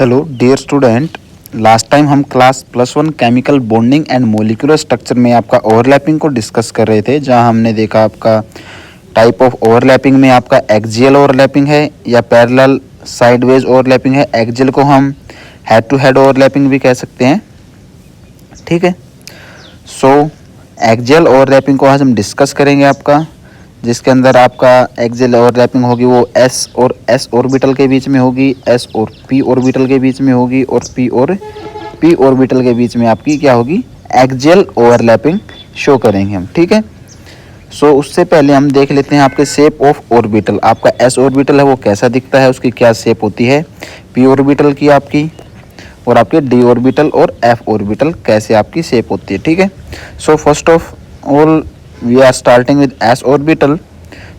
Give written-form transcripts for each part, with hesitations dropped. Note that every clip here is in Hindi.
Hello dear student. Last time हम class +1 chemical bonding and molecular structure में आपका ओवरलैपिंग को डिस्कस कर रहे थे, जहां हमने देखा आपका टाइप ऑफ ओवरलैपिंग में आपका एक्सियल ओवरलैपिंग है या पैरेलल साइडवेज ओवरलैपिंग है। एक्सियल को हम हेड टू हेड ओवरलैपिंग भी कह सकते हैं, ठीक है। सो एक्सियल ओवरलैपिंग को आज हम डिस्कस करेंगे आपका, जिसके अंदर आपका एक्सियल ओवरलैपिंग होगी वो s और s ऑर्बिटल के बीच में होगी, s और p ऑर्बिटल के बीच में होगी और p और p ऑर्बिटल के बीच में आपकी क्या होगी, एक्सियल ओवरलैपिंग शो करेंगे हम, ठीक है। सो उससे पहले हम देख लेते हैं आपके शेप ऑफ ऑर्बिटल। आपका s ऑर्बिटल है वो कैसा दिखता है, उसकी क्या शेप होती है, p ऑर्बिटल की आपकी, और आपके d ऑर्बिटल और f ऑर्बिटल कैसे आपकी शेप होती है, ठीक है। So first of all we are starting with s orbital.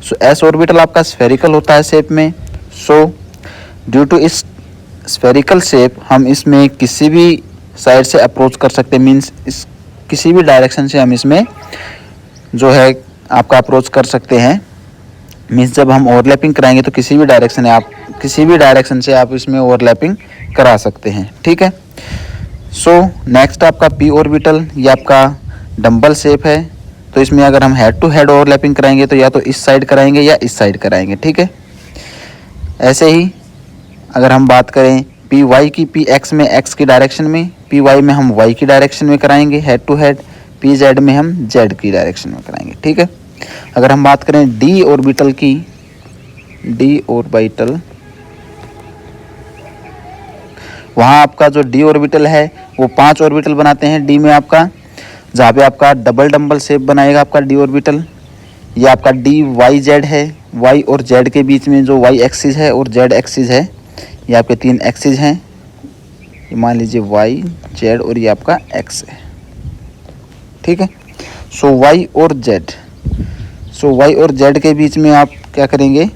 So s orbital आपका स्फेरिकल होता है शेप में। सो ड्यू टू इस स्फेरिकल शेप हम इसमें किसी भी साइड से अप्रोच कर सकते हैं, मीन्स इस किसी भी डायरेक्शन से हम इसमें जो है आपका अप्रोच कर सकते हैं। मीन्स जब हम ओवरलैपिंग कराएंगे तो किसी भी डायरेक्शन से आप इसमें ओवरलैपिंग करा सकते हैं, ठीक है। सो नेक्स्ट आपका पी ऑर्बिटल, ये आपका डंबल शेप है। तो इसमें अगर हम हेड टू हेड ओवरलैपिंग कराएंगे तो या तो इस साइड कराएंगे या इस साइड कराएंगे, ठीक है। ऐसे ही अगर हम बात करें पी वाई की, पी एक्स में एक्स की डायरेक्शन में, पी वाई में हम वाई की डायरेक्शन में कराएंगे head to head, p z में हम जेड की डायरेक्शन में कराएंगे, ठीक है। अगर हम बात करें डी ऑर्बिटल की, डी ऑर्बिटल, वहाँ आपका जो डी ऑर्बिटल है वो 5 ऑर्बिटल बनाते हैं डी में आपका, जहाँ पे आपका डबल डंबल शेप बनाएगा आपका डी ऑर्बिटल। ये आपका डी वाई जेड है, वाई और जेड के बीच में जो वाई एक्सिस है और जेड एक्सिस है, ये आपके 3 एक्सिस हैं। ये मान लीजिए वाई जेड और ये आपका एक्स है, ठीक है। सो वाई और जेड, सो वाई और जेड के बीच में आप क्या करेंगे,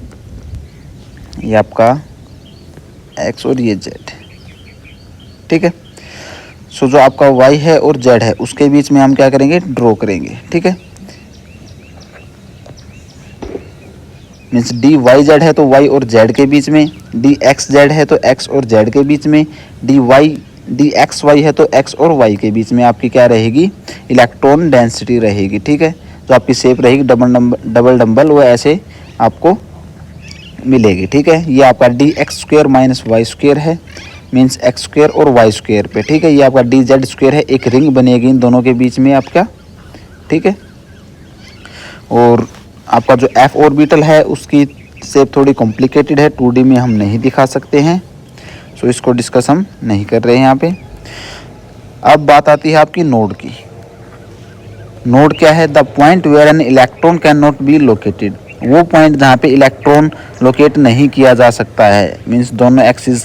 ये आपका एक्स और ये जेड, ठीक है। सो जो आपका y है और z है उसके बीच में हम क्या करेंगे, ड्रॉ करेंगे, ठीक है। मीन्स डी वाई जेड है तो y और z के बीच में, डी एक्स जेड है तो x और z के बीच में, डी एक्स वाई है तो x और y के बीच में आपकी क्या रहेगी, इलेक्ट्रॉन डेंसिटी रहेगी, ठीक है। जो आपकी शेप रहेगी डबल डंबल वो ऐसे आपको मिलेगी, ठीक है। ये आपका d x square minus y square है, मीन्स एक्स स्क्वेयर और वाई स्क्वेयर पे, ठीक है। ये आपका डी जेड स्क्वेयर है, एक रिंग बनेगी इन दोनों के बीच में आपका, ठीक है। और आपका जो एफ ऑर्बिटल है उसकी शेप थोड़ी कॉम्प्लिकेटेड है, 2D में हम नहीं दिखा सकते हैं, सो इसको डिस्कस हम नहीं कर रहे हैं यहाँ पे। अब बात आती है आपकी नोड की। नोड क्या है, the point where an electron can not be located, वो पॉइंट जहाँ पे इलेक्ट्रॉन लोकेट नहीं किया जा सकता है, मीन्स दोनों एक्सिस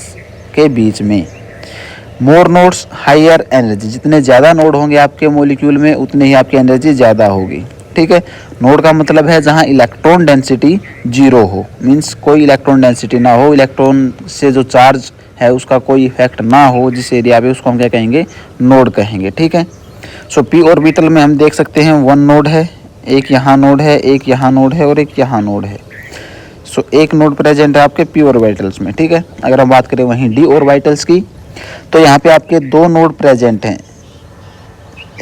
के बीच में। मोर नोड्स हायर एनर्जी, जितने ज़्यादा नोड होंगे आपके मॉलिक्यूल में उतने ही आपकी एनर्जी ज़्यादा होगी, ठीक है। नोड का मतलब है जहाँ इलेक्ट्रॉन डेंसिटी 0 हो, मीन्स कोई इलेक्ट्रॉन डेंसिटी ना हो, इलेक्ट्रॉन से जो चार्ज है उसका कोई इफेक्ट ना हो जिस एरिया पे, उसको हम क्या कहेंगे, नोड कहेंगे, ठीक है। सो पी ऑर्बिटल में हम देख सकते हैं 1 नोड है, एक यहाँ नोड है, एक यहाँ नोड है और एक यहाँ नोड है। सो एक नोड प्रेजेंट है आपके पी ऑर्बिटल्स में, ठीक है। अगर हम बात करें वहीं डी ऑर्बिटल्स की, तो यहाँ पे आपके 2 नोड प्रेजेंट हैं,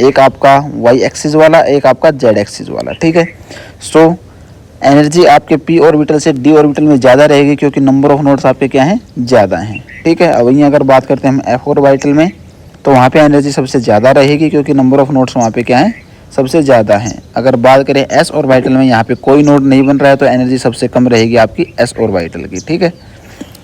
एक आपका वाई एक्सिस वाला, एक आपका जेड एक्सिस वाला, ठीक है। सो एनर्जी आपके पी ऑर्बिटल से डी ऑर्बिटल में ज़्यादा रहेगी क्योंकि नंबर ऑफ नोड्स आपके क्या हैं, ज़्यादा हैं, ठीक है। अब वहीं अगर बात करते हैं हम एफ ऑर्बिटल में, तो वहाँ पे एनर्जी सबसे ज़्यादा रहेगी क्योंकि नंबर ऑफ नोड्स वहाँ पे क्या है, सबसे ज़्यादा हैं। अगर बात करें एस ऑर्बिटल में, यहाँ पे कोई नोड नहीं बन रहा है तो एनर्जी सबसे कम रहेगी आपकी एस ऑर्बिटल की, ठीक है।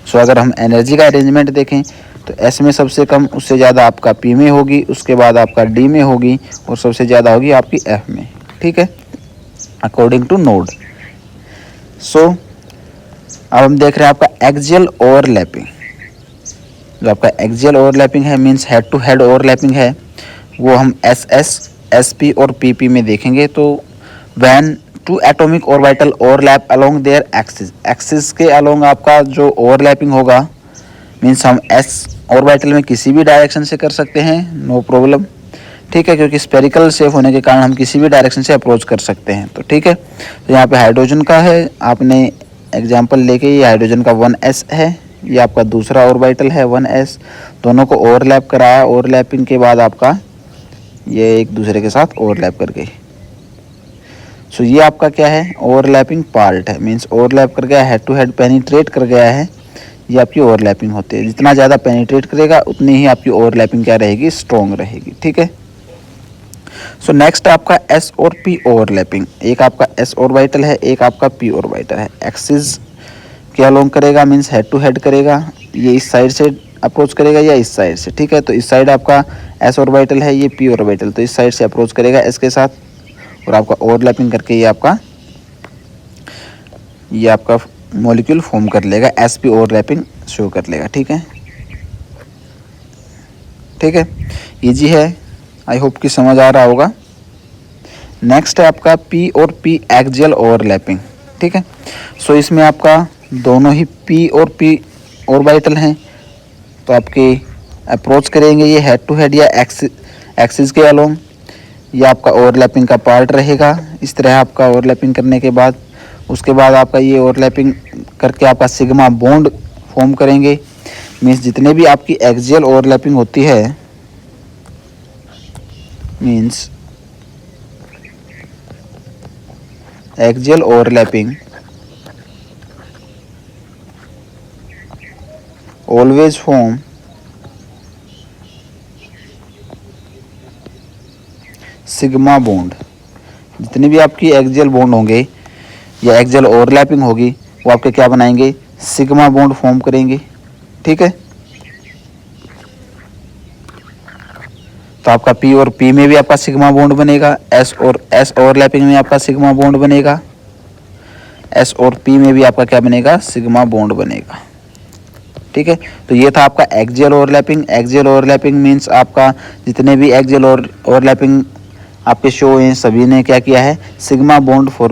सो अगर हम एनर्जी का अरेंजमेंट देखें तो एस में सबसे कम, उससे ज़्यादा आपका पी में होगी, उसके बाद आपका डी में होगी और सबसे ज़्यादा होगी आपकी एफ में, ठीक है, अकॉर्डिंग टू नोड। सो अब हम देख रहे हैं आपका एक्सियल ओवरलैपिंग। जो आपका एक्सियल ओवरलैपिंग है means head to head overlapping है, वो हम एस एस, एस पी और पी पी में देखेंगे। तो when 2 atomic orbital overlap along their axis, axis के अलोंग आपका जो ओवरलैपिंग होगा, मीन्स हम एस ऑर्बिटल में किसी भी डायरेक्शन से कर सकते हैं, नो प्रॉब्लम, ठीक है, क्योंकि स्पेरिकल शेप होने के कारण हम किसी भी डायरेक्शन से अप्रोच कर सकते हैं, तो ठीक है। तो यहाँ पे हाइड्रोजन का है, आपने एग्जांपल लेके, ये हाइड्रोजन का 1s है, ये आपका दूसरा ऑर्बिटल है 1s, दोनों को ओवरलैप कराया, ओवरलैपिंग के बाद आपका ये एक दूसरे के साथ ओवरलैप कर गई। सो ये आपका क्या है, ओवरलैपिंग पार्ट है, मीन्स ओवरलैप कर गया, हेड टू हेड पेनिट्रेट कर गया है, ये आपकी ओवरलैपिंग होती है। जितना ज़्यादा पेनिट्रेट करेगा उतनी ही आपकी ओवरलैपिंग क्या रहेगी, स्ट्रॉन्ग रहेगी, ठीक है। सो नेक्स्ट आपका एस और पी ओवरलैपिंग, एक आपका एस ऑर्बिटल है, एक आपका पी ऑर्बिटल है, एक्सिस के अलोंग करेगा, मीन्स हेड टू हेड करेगा, ये इस साइड से अप्रोच करेगा या इस साइड से, ठीक है। तो इस साइड आपका एस ऑर्बिटल है, ये पी ऑर्बिटल, तो इस साइड से अप्रोच करेगा एस के साथ, और आपका ओवरलैपिंग करके ये आपका मॉलिक्यूल फॉर्म कर लेगा, एस पी ओवरलैपिंग शो कर लेगा, ठीक है, ठीक है। इजी है, आई होप कि समझ आ रहा होगा। नेक्स्ट है आपका पी और पी एक्सियल ओवरलैपिंग, ठीक है। सो इसमें आपका दोनों ही पी और पी ऑर्बिटल हैं, तो आपके अप्रोच करेंगे ये हेड टू हेड या एक्सिस के अलोंग, ये आपका ओवरलैपिंग का पार्ट रहेगा। इस तरह आपका ओवरलैपिंग करने के बाद उसके बाद आपका ये ओवरलैपिंग करके आपका सिग्मा बॉन्ड फॉर्म करेंगे, मीन्स जितने भी आपकी एक्सियल ओवरलैपिंग होती है, means axial overlapping always form sigma bond. जितने भी आपकी एक्सियल बॉन्ड होंगे या एक्सियल ओवरलैपिंग होगी वो आपके क्या बनाएंगे, सिग्मा बॉन्ड फॉर्म करेंगे, ठीक है। तो आपका पी और पी में भी आपका सिग्मा बॉन्ड बनेगा, एस और एस ओवरलैपिंग में आपका सिग्मा बॉन्ड बनेगा, एस और पी में भी आपका क्या बनेगा, सिग्मा बॉन्ड बनेगा, ठीक है। तो ये था आपका axial overlapping. Axial overlapping means आपका जितने भी एक्सियल ओवरलैपिंग आपके शो हैं सभी ने क्या किया है, सिग्मा बॉन्ड फॉर्म